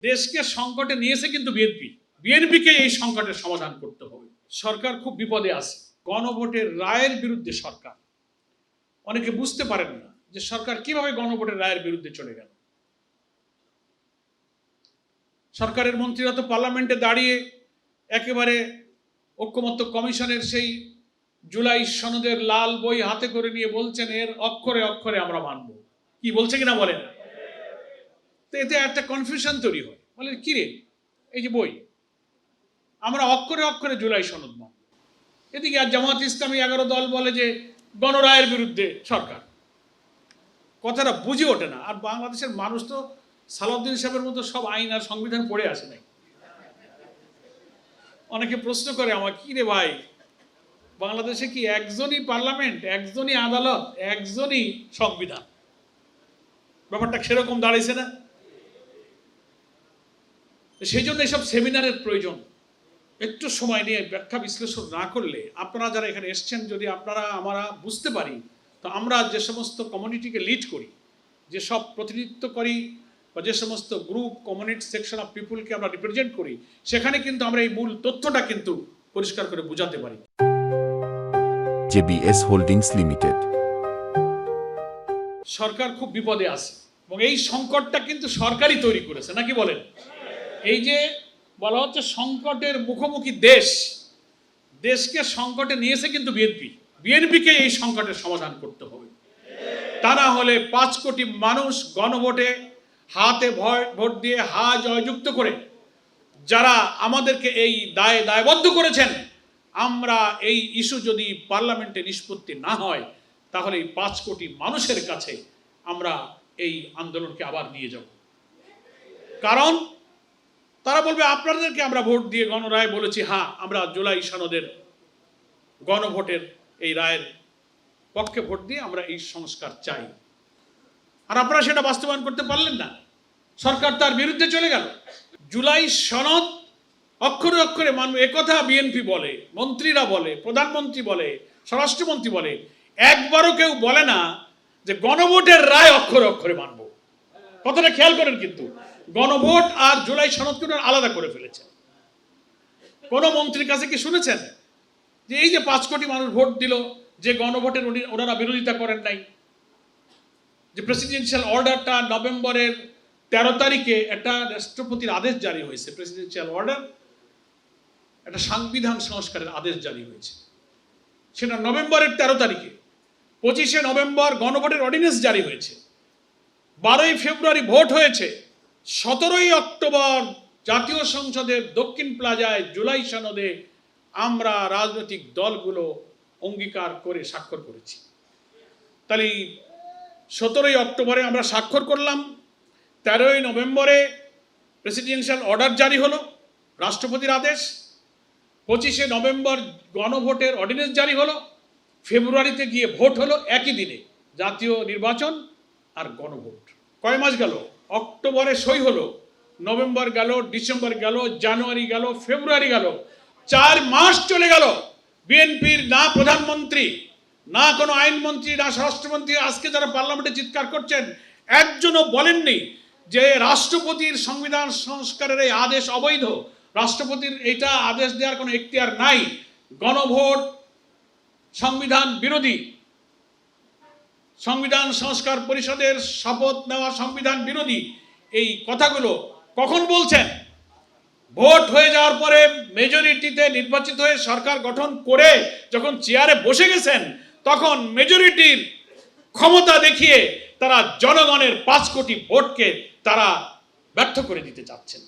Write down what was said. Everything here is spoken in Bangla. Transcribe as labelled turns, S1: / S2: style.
S1: দেশকে সংকটে নিয়েছে কিন্তু বিএনপিকে এই সংকটের সমাধান করতে হবে। সরকার খুব বিপদে আছে। গণভোটের রায়ের বিরুদ্ধে সরকার, অনেকে বুঝতে পারেন না যে সরকার কিভাবে গণভোটের রায়ের বিরুদ্ধে চলে গেল। সরকারের মন্ত্রীরা তো পার্লামেন্টে দাঁড়িয়ে একেবারে ঐক্যমত্য কমিশনের সেই জুলাই সনদের লাল বই হাতে করে নিয়ে বলছেন এর অক্ষরে অক্ষরে আমরা মানব। কি বলছে কিনা বলেন। তো এতে একটা কনফিউশন তৈরি হয়, বলে কি রে, এই যে বই আমরা অক্ষরে অক্ষরে জুলাই সনদ মানব, এদিকে আর জামাত ইসলামী 11 দল বলে যে গণরায়ের বিরুদ্ধে সরকার। কথাটা বুঝে ওঠে না। আর বাংলাদেশের মানুষ তো সালাউদ্দিন সাহেবের মতো সব আইন আর সংবিধান পড়ে আসে নাই। অনেকে প্রশ্ন করে আমার, কি রে ভাই, বাংলাদেশে কি একজনই পার্লামেন্ট, একজনই আদালত, একজনই সংবিধান? ব্যাপারটা সেরকম দাঁড়িয়েছে না? সেই জন্য এসব সেমিনারের প্রয়োজন। একটু সময় নিয়ে ব্যাখ্যা বিশ্লেষণ না করলে, আপনারা যারা এখানে এসছেন, যদি আমরা বুঝতে পারি, তো আমরা যে সমস্ত কমিউনিটিকে লিড করি, যে সব প্রতিনিধিত্ব করি, বা যে সমস্ত গ্রুপ, কমিউনিটি, সেকশন অফ পিপুলকে আমরা রিপ্রেজেন্ট করি, সেখানে কিন্তু আমরা এই মূল তথ্যটা কিন্তু পরিষ্কার করে বোঝাতে পারি।
S2: JBS holdings limited.
S1: সরকার খুব বিপদে আছে এবং এই সংকটটা কিন্তু সরকারই তৈরি করেছে, নাকি বলেন? এই যে বলা হচ্ছে সংকটের মুখোমুখি দেশকে সংকটে নিয়েছে কিন্তু বিএনপিকে এই সংকটের সমাধান করতে হবে। তা না হলে 5 কোটি মানুষ গণভোটে হাতে ভোট দিয়ে জয়যুক্ত করে যারা আমাদেরকে এই দায়বদ্ধ করেছেন, আমরা এই ইস্যু যদি পার্লামেন্টে নিষ্পত্তি না হয়, তাহলে এই 5 কোটি মানুষের কাছে আমরা এই আন্দোলনকে আবার নিয়ে যাব। কারণ তারা বলবে আপনাদেরকে আমরা ভোট দিয়ে গণরায় বলেছি, হ্যাঁ আমরা জুলাই সনদের গণভোটের এই রায়ের পক্ষে ভোট দিয়ে আমরা এই সংস্কার চাই, আর আপনারা সেটা বাস্তবায়ন করতে পারলেন না। সরকার তার বিরুদ্ধে চলে গেল। জুলাই সনদ অক্ষরে অক্ষরে মানব, একথা বিএনপি বলে, মন্ত্রীরা বলে, প্রধানমন্ত্রী বলে, স্বরাষ্ট্রমন্ত্রী বলে। একবারও কেউ বলে না যে গণভোটের রায় অক্ষরে অক্ষরে মানব। কথাটা খেয়াল করেন, কিন্তু গণভোট আর জুলাই সনদকে আলাদা করে ফেলেছে। কোন মন্ত্রীর কাছে কি শুনেছেন যে এই যে 5 কোটি মানুষ ভোট দিল, যে গণভোটের ওনারা বিরোধিতা করেন নাই? যে প্রেসিডেন্সিয়াল অর্ডারটা নভেম্বরের 13 তারিখে একটা রাষ্ট্রপতির আদেশ জারি হয়েছে, প্রেসিডেন্সিয়াল অর্ডার, একটা সংবিধান সংস্কারের আদেশ জারি হয়েছে, সেটা নভেম্বরের 13 তারিখে। 25শে নভেম্বর গণভোটের অর্ডিন্যান্স জারি হয়েছে, 12ই ফেব্রুয়ারি ভোট হয়েছে, 17ই অক্টোবর জাতীয় সংসদের দক্ষিণ প্লাজায় জুলাই সনদে আমরা রাজনৈতিক দলগুলো অঙ্গীকার করে স্বাক্ষর করেছি। তাহলে 17ই অক্টোবরে আমরা স্বাক্ষর করলাম, 13ই নভেম্বরে প্রেসিডেন্সিয়াল অর্ডার জারি হলো, রাষ্ট্রপতির আদেশ, 25শে নভেম্বর গণভোটের অর্ডিন্যান্স জারি হলো, ফেব্রুয়ারিতে গিয়ে ভোট হলো একই দিনে, জাতীয় নির্বাচন আর গণভোট। কয় মাস গেল? অক্টোবরে সই হলো, নভেম্বর গেল, ডিসেম্বর গেল, জানুয়ারি গেল, ফেব্রুয়ারি গেল, 4 মাস চলে গেল। বিএনপির না প্রধানমন্ত্রী, না কোনো আইনমন্ত্রী, না স্বরাষ্ট্রমন্ত্রী, আজকে যারা পার্লামেন্টে চিৎকার করছেন, একজনও বলেননি যে রাষ্ট্রপতির সংবিধান সংস্কারের এই আদেশ অবৈধ, রাষ্ট্রপতির এটা আদেশ দেওয়ার কোনো এখতিয়ার নাই, গণভোট সংবিধান বিরোধী, সংবিধান সংস্কার পরিষদের শপথ নেওয়া সংবিধান বিরোধী। এই কথাগুলো কখন বলছেন? ভোট হয়ে যাওয়ার পরে মেজরিটিতে নির্বাচিত হয়ে সরকার গঠন করে যখন চেয়ারে বসে গেছেন, তখন মেজরিটির ক্ষমতা দেখিয়ে তারা জনগণের 5 কোটি ভোটকে তারা ব্যর্থ করে দিতে চাচ্ছেন।